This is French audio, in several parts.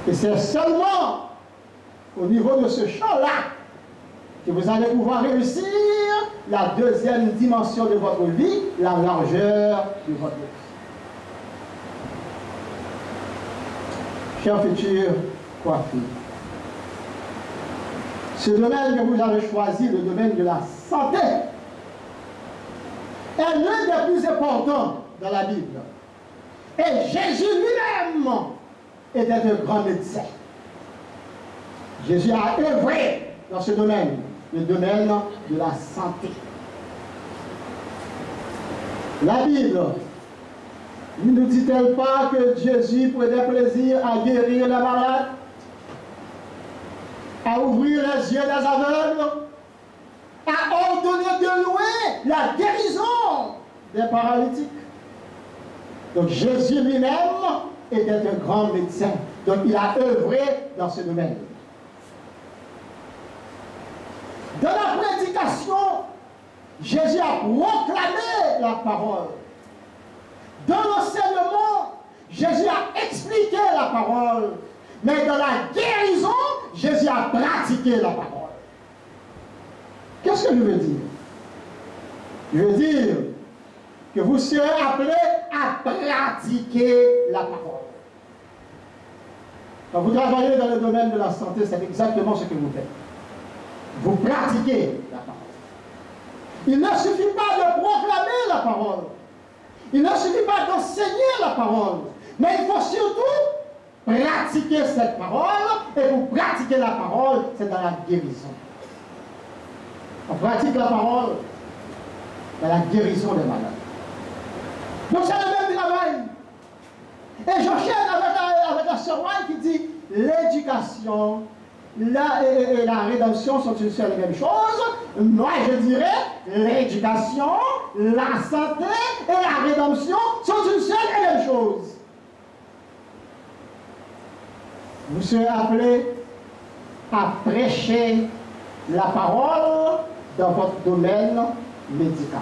Et c'est seulement au niveau de ce champ-là que vous allez pouvoir réussir la deuxième dimension de votre vie, la largeur de votre vie. Chers futurs coiffures, ce domaine que vous avez choisi, le domaine de la santé, est l'un des plus importants dans la Bible. Et Jésus lui-même était un grand médecin. Jésus a œuvré dans ce domaine, le domaine de la santé. La Bible ne nous dit-elle pas que Jésus prenait plaisir à guérir les malades, à ouvrir les yeux des aveugles, à ordonner de loin la guérison des paralytiques? Donc Jésus lui-même était un grand médecin. Donc il a œuvré dans ce domaine. Dans la prédication, Jésus a proclamé la parole. Dans l'enseignement, Jésus a expliqué la parole. Mais dans la guérison, Jésus a pratiqué la parole. Qu'est-ce que je veux dire? Je veux dire que vous serez appelés à pratiquer la parole. Quand vous travaillez dans le domaine de la santé, c'est exactement ce que vous faites. Vous pratiquez la parole. Il ne suffit pas de proclamer la parole. Il ne suffit pas d'enseigner la parole. Mais il faut surtout pratiquer cette parole. Et pour pratiquer la parole, c'est dans la guérison. On pratique la parole dans la guérison des malades. Donc c'est le même travail. Et j'enchaîne avec la sœur White qui dit l'éducation et la rédemption sont une seule et même chose. Moi je dirais l'éducation, la santé et la rédemption sont une seule et même chose. Vous serez appelés à prêcher la parole dans votre domaine médical.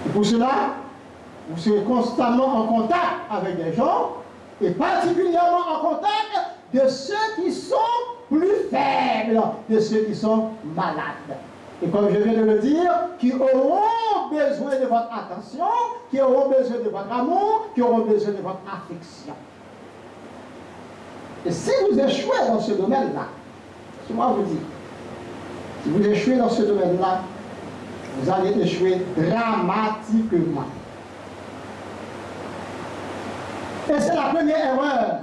Et pour cela, vous serez constamment en contact avec des gens et particulièrement en contact de ceux qui sont plus faibles, de ceux qui sont malades. Et comme je viens de le dire, qui auront besoin de votre attention, qui auront besoin de votre amour, qui auront besoin de votre affection. Et si vous échouez dans ce domaine-là, c'est moi vous dis, si vous échouez dans ce domaine-là, vous allez échouer dramatiquement. Et c'est la première erreur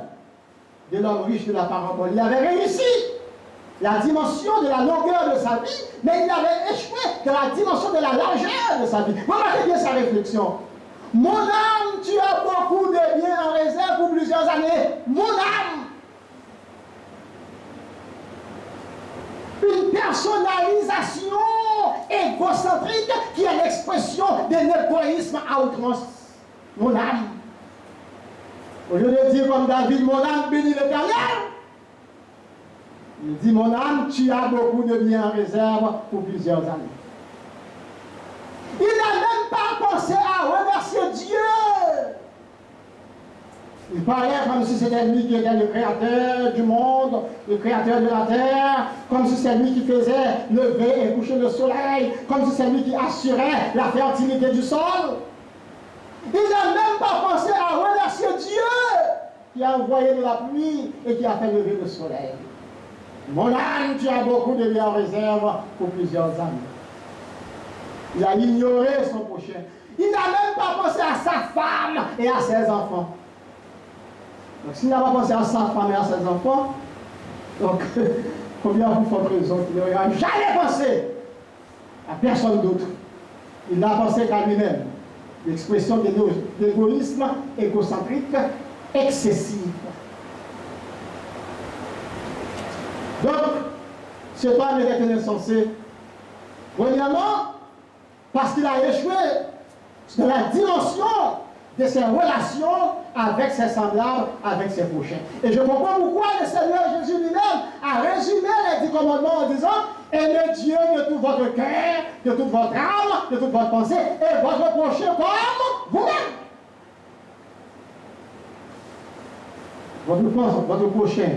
de l'homme riche de la parabole. Il avait réussi la dimension de la longueur de sa vie, mais il avait échoué dans la dimension de la largeur de sa vie. Remarquez bien sa réflexion. Mon âme, tu as beaucoup de biens en réserve pour plusieurs années. Mon âme. Une personnalisation égocentrique qui est l'expression d'un égoïsme à outrance. Mon âme. Au lieu de dire comme David, mon âme bénit l'Éternel, il dit, mon âme, tu as beaucoup de biens en réserve pour plusieurs années. Il n'a même pas pensé à remercier Dieu. Il parlait comme si c'était lui qui était le créateur du monde, le créateur de la terre, comme si c'est lui qui faisait lever et coucher le soleil, comme si c'est lui qui assurait la fertilité du sol. Il n'a même pas pensé à remercier Dieu qui a envoyé de la pluie et qui a fait lever le soleil. Mon âme, tu as beaucoup de biens en réserve pour plusieurs années. Il a ignoré son prochain. Il n'a même pas pensé à sa femme et à ses enfants. Donc s'il n'a pas pensé à sa femme et à ses enfants, donc combien vous faites raison qu'il n'aurait jamais pensé à personne d'autre. Il n'a pensé qu'à lui-même. L'expression d'égoïsme égocentrique excessif. Donc, cet homme était insensé. Premièrement, parce qu'il a échoué dans la dimension de ses relations avec ses semblables, avec ses prochains. Et je comprends pourquoi le Seigneur Jésus lui-même a résumé les 10 commandements en disant « Aimez Dieu de tout votre cœur, de toute votre âme, de toute votre pensée, et votre prochain comme vous-même. » votre prochain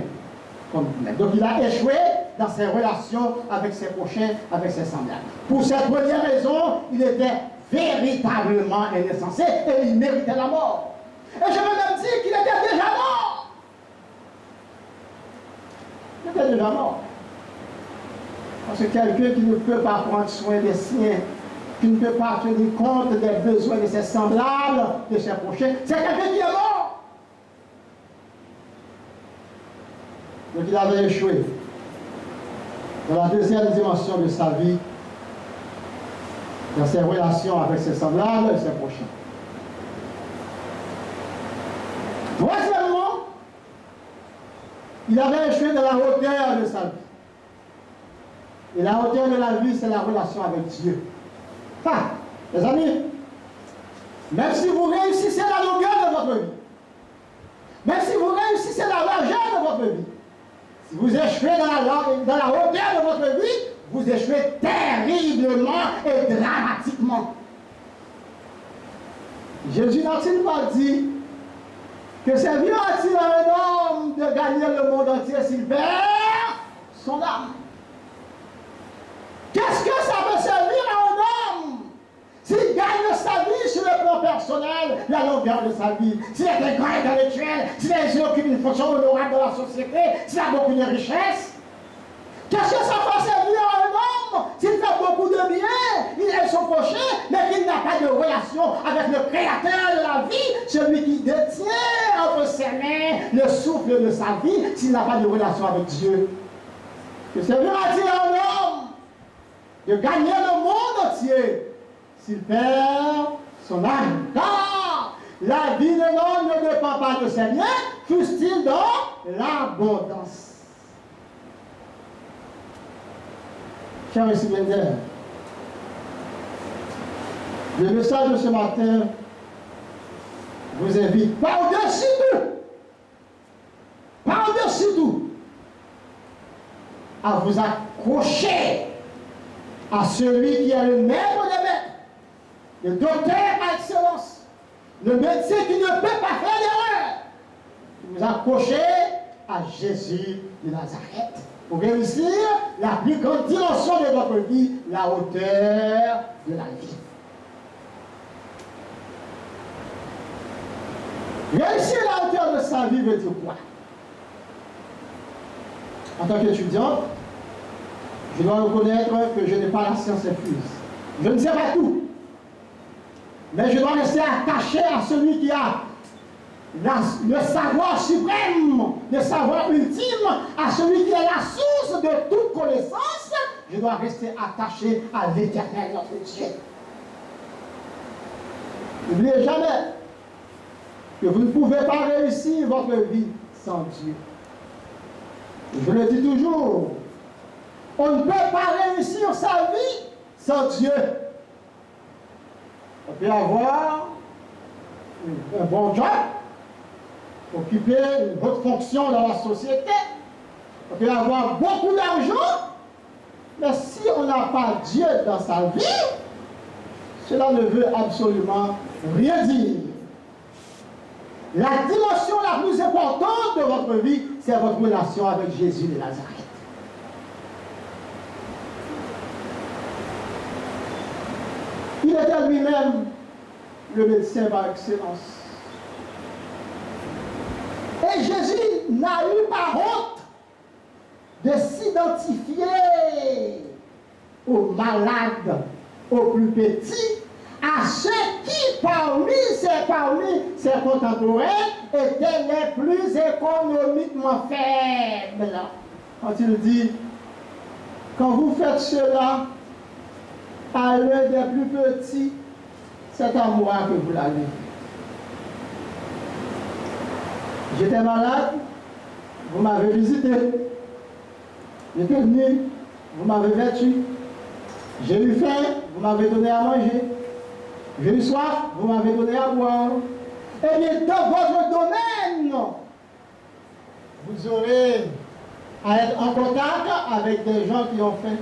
comme vous-même. Donc il a échoué dans ses relations avec ses prochains, avec ses semblables. Pour cette première raison, il était véritablement insensé et il méritait la mort. Et je veux même dire qu'il était déjà mort. Il était déjà mort. Parce que quelqu'un qui ne peut pas prendre soin des siens, qui ne peut pas tenir compte des besoins de ses semblables, de ses prochains, c'est quelqu'un qui est mort. Donc il avait échoué dans la deuxième dimension de sa vie, dans ses relations avec ses semblables et ses prochains. Troisièmement, il avait échoué dans la hauteur de sa vie. Et la hauteur de la vie, c'est la relation avec Dieu. Ah, les amis, même si vous réussissez la longueur de votre vie, même si vous réussissez la largeur de votre vie, si vous échouez dans la hauteur de votre vie, vous échouez terriblement et dramatiquement. Jésus n'a-t-il pas dit que servira-t-il à un homme de gagner le monde entier s'il perd son âme? Qu'est-ce que ça peut servir à un homme s'il gagne sa vie sur le plan personnel, la longueur de sa vie, s'il est un grand intellectuel, s'il occupe une fonction honorable dans la société, s'il a beaucoup de richesses? Qu'est-ce que ça peut servir à un homme s'il fait beaucoup de bien, il est son prochain, mais qu'il n'a pas de relation avec le Créateur de la vie, celui qui détient entre ses mains le souffle de sa vie, s'il n'a pas de relation avec Dieu? Que servira-t-il à un homme de gagner le monde entier s'il perd son âme? Car la vie de l'homme ne dépend pas de ses biens, fût-il dans l'abondance. Chers et bien, le message de ce matin vous invite par-dessus tout, à vous accrocher à celui qui est le maître des maîtres, le docteur par excellence, le médecin qui ne peut pas faire d'erreur. Vous accrochez à Jésus de Nazareth pour réussir la plus grande dimension de votre vie, la hauteur de la vie. Réussir la hauteur de sa vie veut dire quoi? En tant qu'étudiant, je dois reconnaître que je n'ai pas la science infuse. Je ne sais pas tout. Mais je dois rester attaché à celui qui a le savoir suprême, le savoir ultime, à celui qui est la source de toute connaissance. Je dois rester attaché à l'Éternel, notre Dieu. N'oubliez jamais que vous ne pouvez pas réussir votre vie sans Dieu. Je le dis toujours, on ne peut pas réussir sa vie sans Dieu. On peut avoir un bon job, occuper une haute fonction dans la société, on peut avoir beaucoup d'argent, mais si on n'a pas Dieu dans sa vie, cela ne veut absolument rien dire. La dimension la plus importante de votre vie, c'est votre relation avec Jésus de Nazareth. Il était lui-même le médecin par excellence. Et Jésus n'a eu pas honte de s'identifier aux malades, aux plus petits, à ceux qui parmi ses contemporains étaient les plus économiquement faibles. Quand il dit, quand vous faites cela à l'un des plus petits, c'est à moi que vous l'avez. J'étais malade, vous m'avez visité. J'étais venu, vous m'avez vêtu. J'ai eu faim, vous m'avez donné à manger. J'ai eu soif, vous m'avez donné à boire. Eh bien, dans votre domaine, vous aurez à être en contact avec des gens qui ont faim,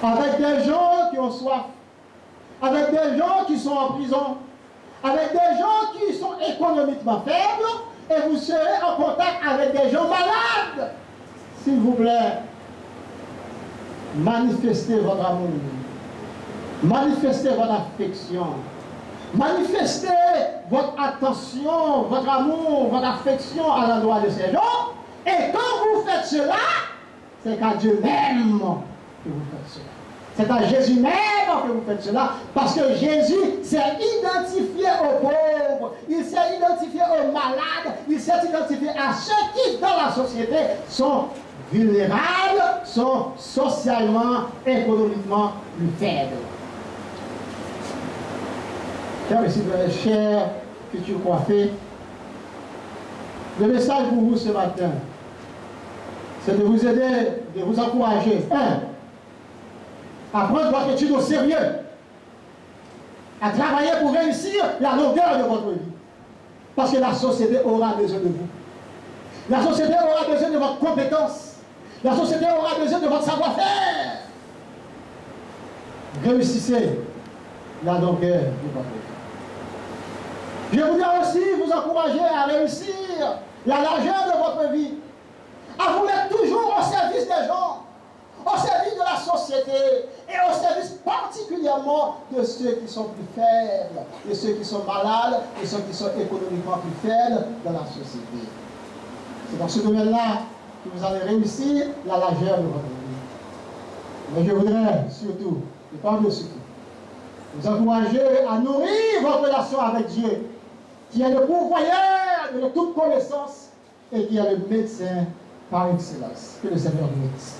avec des gens qui ont soif, avec des gens qui sont en prison, avec des gens qui sont économiquement faibles et vous serez en contact avec des gens malades. S'il vous plaît, manifestez votre amour, manifestez votre affection, manifestez votre attention, votre amour, votre affection à l'endroit de ces gens. Et quand vous faites cela, c'est qu'à Dieu même que vous faites cela. C'est à Jésus même que vous faites cela, parce que Jésus s'est identifié aux pauvres, il s'est identifié aux malades, il s'est identifié à ceux qui, dans la société, sont vulnérables, sont socialement, économiquement plus faibles. Chers futurs coiffés, le message pour vous ce matin, c'est de vous aider, de vous encourager. À prendre votre étude au sérieux, à travailler pour réussir la longueur de votre vie. Parce que la société aura besoin de vous. La société aura besoin de votre compétence. La société aura besoin de votre savoir-faire. Réussissez la longueur de votre vie. Je voudrais aussi vous encourager à réussir la largeur de votre vie, à vous mettre toujours au service des gens, au service de la société et au service particulièrement de ceux qui sont plus faibles, de ceux qui sont malades, de ceux qui sont économiquement plus faibles dans la société. C'est dans ce domaine-là que vous allez réussir la largeur de votre vie. Mais je voudrais surtout, et par-dessus tout, vous encourager à nourrir votre relation avec Dieu, qui est le pourvoyeur de toute connaissance et qui est le médecin par excellence. Que le Seigneur nous bénisse.